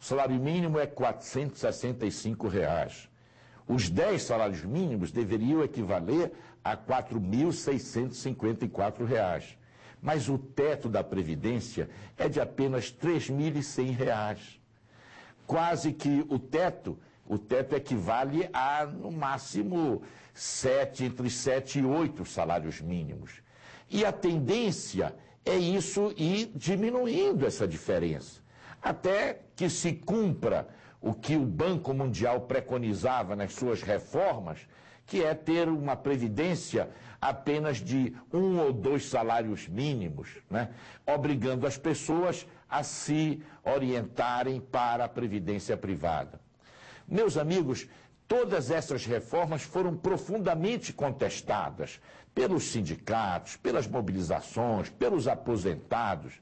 salário mínimo é R$ 465. Os 10 salários mínimos deveriam equivaler a R$ 4.654. Mas o teto da Previdência é de apenas R$ 3.100. Quase que o teto equivale a, no máximo, entre 7 e 8 salários mínimos. E a tendência é isso ir diminuindo essa diferença, até que se cumpra o que o Banco Mundial preconizava nas suas reformas, que é ter uma previdência apenas de 1 ou 2 salários mínimos, né? Obrigando as pessoas a se orientarem para a previdência privada. Meus amigos, todas essas reformas foram profundamente contestadas pelos sindicatos, pelas mobilizações, pelos aposentados.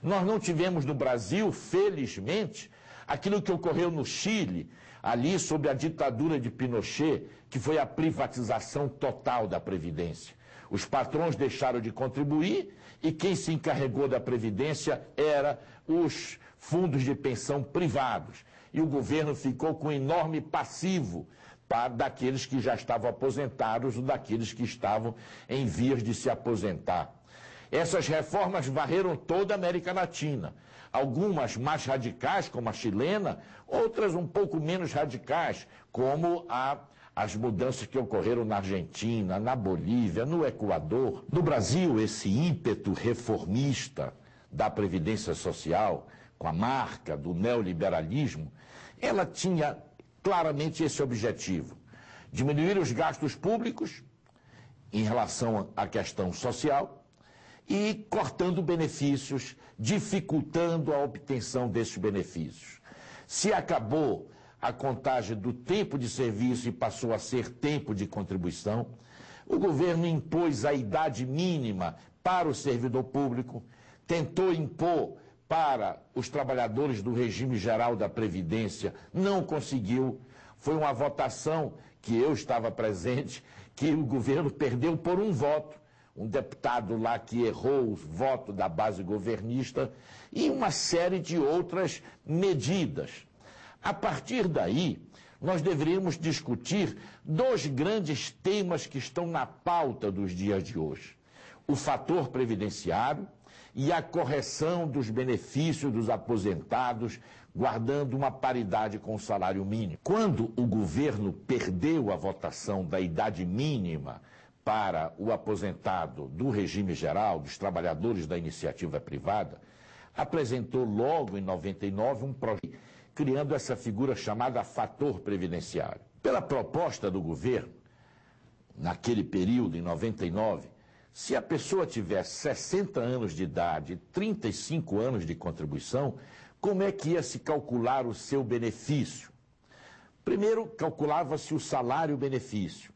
Nós não tivemos no Brasil, felizmente, aquilo que ocorreu no Chile, ali sob a ditadura de Pinochet, que foi a privatização total da Previdência. Os patrões deixaram de contribuir e quem se encarregou da Previdência eram os fundos de pensão privados. E o governo ficou com um enorme passivo daqueles que já estavam aposentados ou daqueles que estavam em vias de se aposentar. Essas reformas varreram toda a América Latina. Algumas mais radicais, como a chilena, outras um pouco menos radicais, como as mudanças que ocorreram na Argentina, na Bolívia, no Equador. No Brasil, esse ímpeto reformista da Previdência Social, com a marca do neoliberalismo, ela tinha claramente esse objetivo: diminuir os gastos públicos em relação à questão social e cortando benefícios, dificultando a obtenção desses benefícios. Se acabou a contagem do tempo de serviço e passou a ser tempo de contribuição, o governo impôs a idade mínima para o servidor público, tentou impor para os trabalhadores do regime geral da Previdência, não conseguiu. Foi uma votação que eu estava presente, que o governo perdeu por um voto. Um deputado lá que errou o voto da base governista e uma série de outras medidas. A partir daí, nós deveríamos discutir 2 grandes temas que estão na pauta dos dias de hoje: o fator previdenciário e a correção dos benefícios dos aposentados, guardando uma paridade com o salário mínimo. Quando o governo perdeu a votação da idade mínima para o aposentado do regime geral, dos trabalhadores da iniciativa privada, apresentou logo em 99 um projeto criando essa figura chamada fator previdenciário. Pela proposta do governo, naquele período, em 99, se a pessoa tivesse 60 anos de idade e 35 anos de contribuição, como é que ia se calcular o seu benefício? Primeiro, calculava-se o salário-benefício,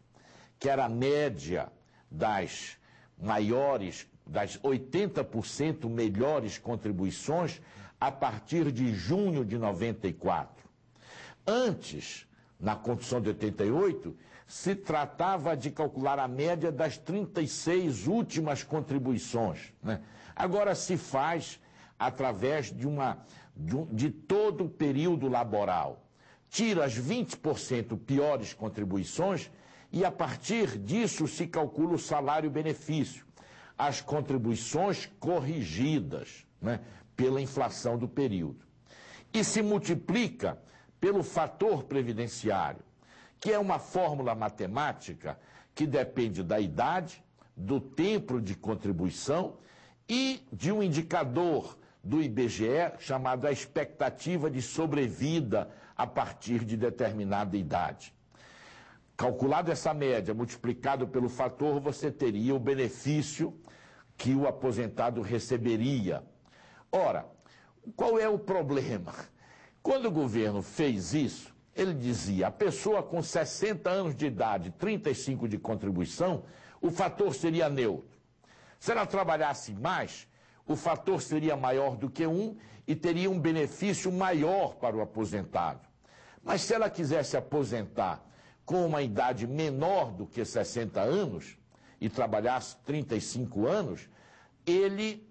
que era a média das 80% melhores contribuições a partir de junho de 94. Antes, na Constituição de 88, se tratava de calcular a média das 36 últimas contribuições, né? Agora se faz através de todo o período laboral. Tira as 20% piores contribuições e, a partir disso, se calcula o salário-benefício, as contribuições corrigidas, né, pela inflação do período. E se multiplica pelo fator previdenciário, que é uma fórmula matemática que depende da idade, do tempo de contribuição e de um indicador do IBGE chamado a expectativa de sobrevida a partir de determinada idade. Calculado essa média, multiplicado pelo fator, você teria o benefício que o aposentado receberia. Ora, qual é o problema? Quando o governo fez isso, ele dizia: a pessoa com 60 anos de idade, 35 de contribuição, o fator seria neutro. Se ela trabalhasse mais, o fator seria maior do que 1 e teria um benefício maior para o aposentado. Mas se ela quisesse aposentar com uma idade menor do que 60 anos e trabalhasse 35 anos, ele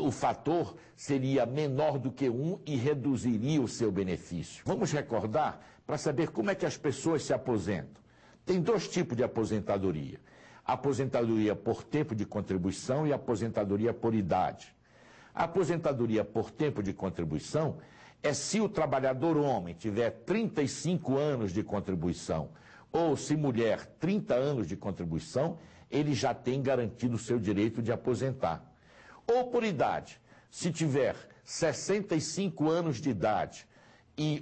o fator seria menor do que 1 e reduziria o seu benefício. Vamos recordar para saber como é que as pessoas se aposentam. Tem 2 tipos de aposentadoria. Aposentadoria por tempo de contribuição e aposentadoria por idade. A aposentadoria por tempo de contribuição é se o trabalhador homem tiver 35 anos de contribuição ou se mulher 30 anos de contribuição, ele já tem garantido o seu direito de aposentar. Ou por idade, se tiver 65 anos de idade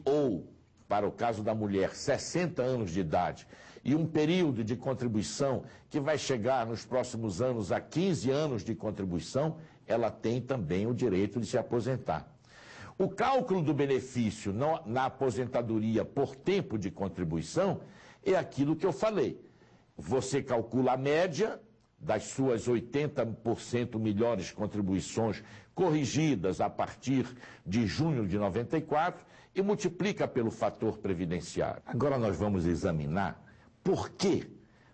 ou, para o caso da mulher, 60 anos de idade e um período de contribuição que vai chegar nos próximos anos a 15 anos de contribuição, ela tem também o direito de se aposentar. O cálculo do benefício na aposentadoria por tempo de contribuição é aquilo que eu falei. Você calcula a média das suas 80% melhores contribuições corrigidas a partir de junho de 94 e multiplica pelo fator previdenciário. Agora nós vamos examinar por que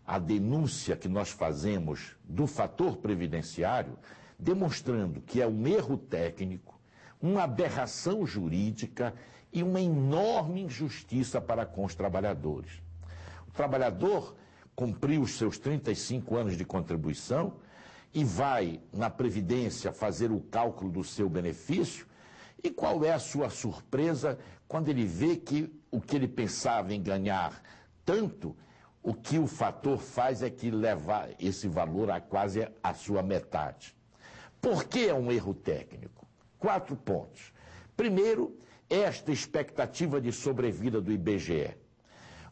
a denúncia que nós fazemos do fator previdenciário, demonstrando que é um erro técnico, uma aberração jurídica e uma enorme injustiça para com os trabalhadores. O trabalhador cumpriu os seus 35 anos de contribuição e vai na Previdência fazer o cálculo do seu benefício, e qual é a sua surpresa quando ele vê que o que ele pensava em ganhar tanto, o que o fator faz é que leva esse valor a quase a sua metade. Por que é um erro técnico? 4 pontos. Primeiro, esta expectativa de sobrevida do IBGE.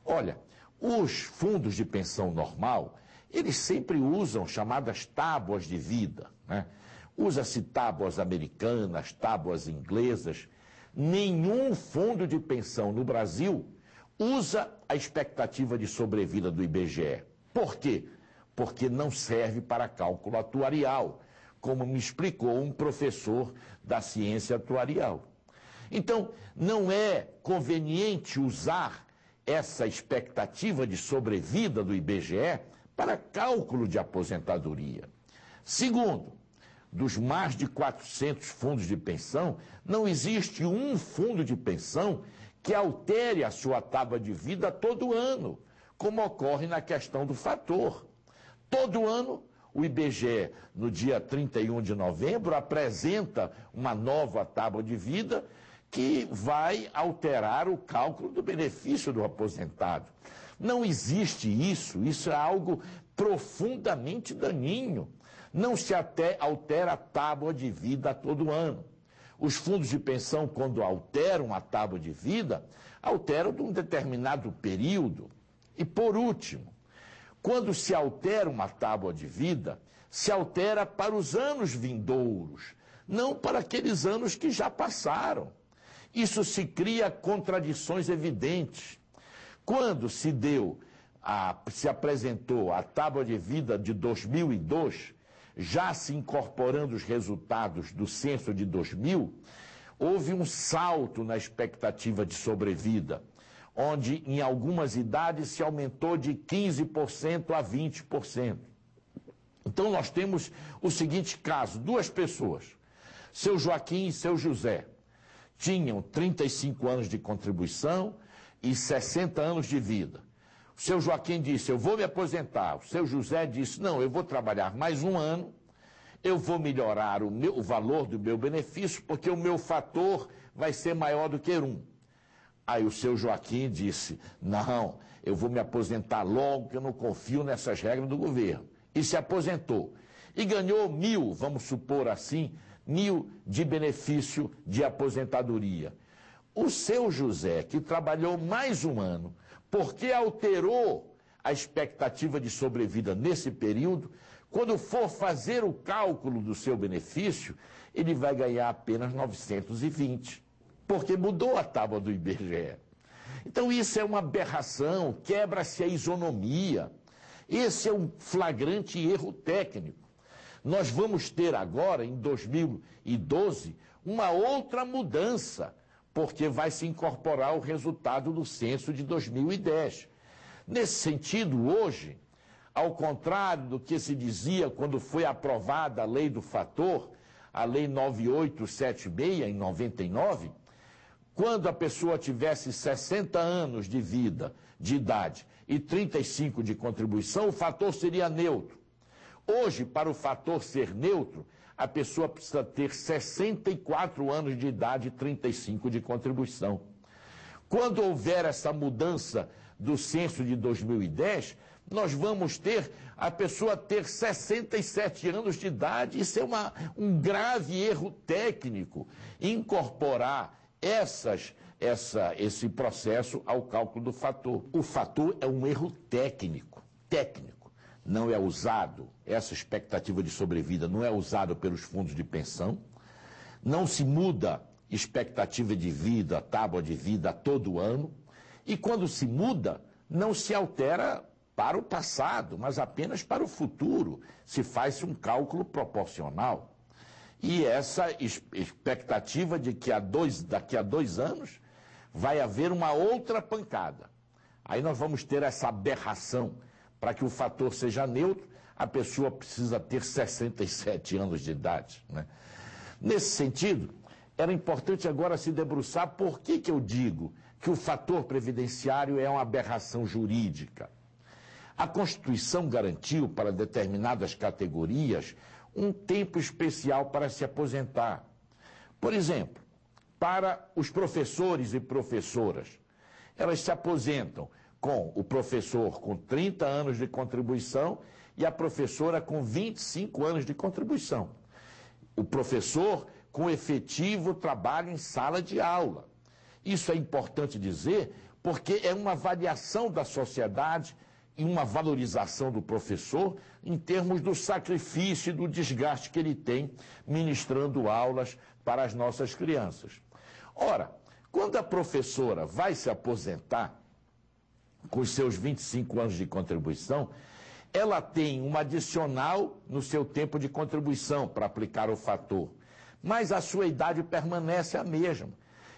Olha, os fundos de pensão normal, eles sempre usam chamadas tábuas de vida, né? Usa-se tábuas americanas, tábuas inglesas. Nenhum fundo de pensão no Brasil usa a expectativa de sobrevida do IBGE. Por quê? Porque não serve para cálculo atuarial, como me explicou um professor da ciência atuarial. Então, não é conveniente usar essa expectativa de sobrevida do IBGE para cálculo de aposentadoria. Segundo, dos mais de 400 fundos de pensão, não existe um fundo de pensão que altere a sua tábua de vida todo ano, como ocorre na questão do fator. Todo ano, o IBGE, no dia 31 de novembro, apresenta uma nova tábua de vida que vai alterar o cálculo do benefício do aposentado. Não existe isso, isso é algo profundamente daninho. Não se altera a tábua de vida todo ano. Os fundos de pensão, quando alteram a tábua de vida, alteram de um determinado período. E, por último, quando se altera uma tábua de vida, se altera para os anos vindouros, não para aqueles anos que já passaram. Isso se cria contradições evidentes. Quando se apresentou a tábua de vida de 2002, já se incorporando os resultados do censo de 2000, houve um salto na expectativa de sobrevida, onde em algumas idades se aumentou de 15% a 20%. Então nós temos o seguinte caso: 2 pessoas, seu Joaquim e seu José, tinham 35 anos de contribuição e 60 anos de vida. O seu Joaquim disse: eu vou me aposentar. O seu José disse: não, eu vou trabalhar mais um ano, eu vou melhorar o valor do meu benefício, porque o meu fator vai ser maior do que 1. Aí o seu Joaquim disse: não, eu vou me aposentar logo, que eu não confio nessas regras do governo. E se aposentou. E ganhou 1.000, vamos supor assim, 1.000 de benefício de aposentadoria. O seu José, que trabalhou mais um ano, porque alterou a expectativa de sobrevida nesse período, quando for fazer o cálculo do seu benefício, ele vai ganhar apenas 920, porque mudou a tábua do IBGE. Então isso é uma aberração, quebra-se a isonomia. Esse é um flagrante erro técnico. Nós vamos ter agora, em 2012, uma outra mudança, porque vai se incorporar o resultado do censo de 2010. Nesse sentido, hoje, ao contrário do que se dizia quando foi aprovada a lei do fator, a Lei 9876, em 99, quando a pessoa tivesse 60 anos de vida, de idade, e 35 de contribuição, o fator seria neutro. Hoje, para o fator ser neutro, a pessoa precisa ter 64 anos de idade e 35 de contribuição. Quando houver essa mudança do censo de 2010, nós vamos ter a pessoa ter 67 anos de idade. Isso é um grave erro técnico, incorporar esse processo ao cálculo do fator. O fator é um erro técnico, não é usado, essa expectativa de sobrevida não é usada pelos fundos de pensão, não se muda expectativa de vida, tábua de vida todo ano, e quando se muda, não se altera para o passado, mas apenas para o futuro, se faz um cálculo proporcional. E essa expectativa de que daqui a 2 anos vai haver uma outra pancada. Aí nós vamos ter essa aberração. Para que o fator seja neutro, a pessoa precisa ter 67 anos de idade, né? Nesse sentido, era importante agora se debruçar por que eu digo que o fator previdenciário é uma aberração jurídica. A Constituição garantiu para determinadas categorias um tempo especial para se aposentar. Por exemplo, para os professores e professoras, elas se aposentam com o professor com 30 anos de contribuição e a professora com 25 anos de contribuição. O professor com efetivo trabalho em sala de aula. Isso é importante dizer porque é uma avaliação da sociedade e uma valorização do professor em termos do sacrifício e do desgaste que ele tem ministrando aulas para as nossas crianças. Ora, quando a professora vai se aposentar, com os seus 25 anos de contribuição, ela tem um adicional no seu tempo de contribuição para aplicar o fator, mas a sua idade permanece a mesma.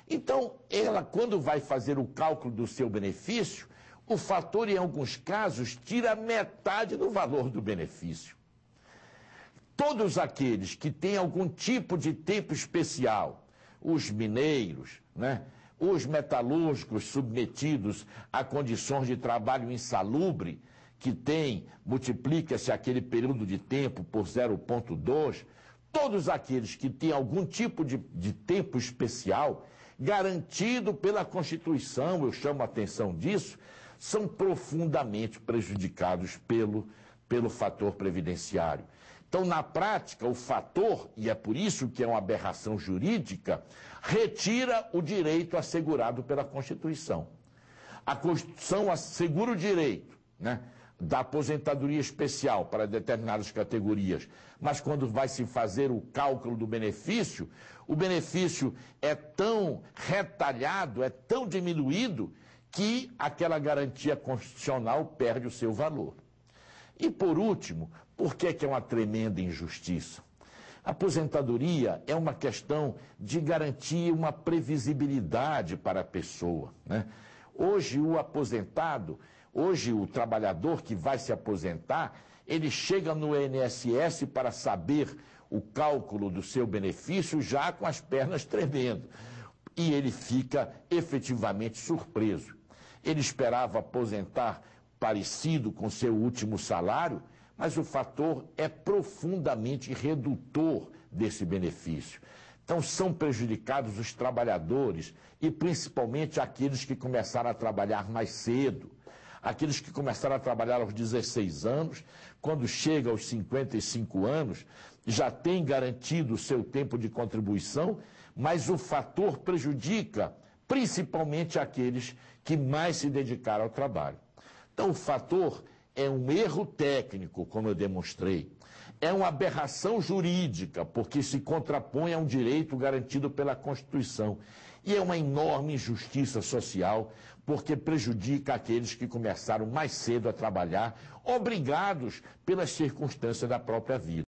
Então, ela, quando vai fazer o cálculo do seu benefício, o fator, em alguns casos, tira metade do valor do benefício. Todos aqueles que têm algum tipo de tempo especial, os mineiros, né? Os metalúrgicos submetidos a condições de trabalho insalubre, que multiplica-se aquele período de tempo por 0,2, todos aqueles que têm algum tipo de tempo especial, garantido pela Constituição, eu chamo a atenção disso, são profundamente prejudicados pelo fator previdenciário. Então, na prática, o fator, e é por isso que é uma aberração jurídica, retira o direito assegurado pela Constituição. A Constituição assegura o direito, né, da aposentadoria especial para determinadas categorias, mas quando vai se fazer o cálculo do benefício, o benefício é tão retalhado, é tão diminuído, que aquela garantia constitucional perde o seu valor. E, por último, por que é uma tremenda injustiça? A aposentadoria é uma questão de garantir uma previsibilidade para a pessoa, né? Hoje, o aposentado, hoje o trabalhador que vai se aposentar, ele chega no INSS para saber o cálculo do seu benefício já com as pernas tremendo. E ele fica efetivamente surpreso. Ele esperava aposentar parecido com seu último salário, mas o fator é profundamente redutor desse benefício. Então são prejudicados os trabalhadores e principalmente aqueles que começaram a trabalhar mais cedo, aqueles que começaram a trabalhar aos 16 anos, quando chega aos 55 anos, já tem garantido o seu tempo de contribuição, mas o fator prejudica principalmente aqueles que mais se dedicaram ao trabalho. Então, o fator é um erro técnico, como eu demonstrei. É uma aberração jurídica, porque se contrapõe a um direito garantido pela Constituição. E é uma enorme injustiça social, porque prejudica aqueles que começaram mais cedo a trabalhar, obrigados pelas circunstâncias da própria vida.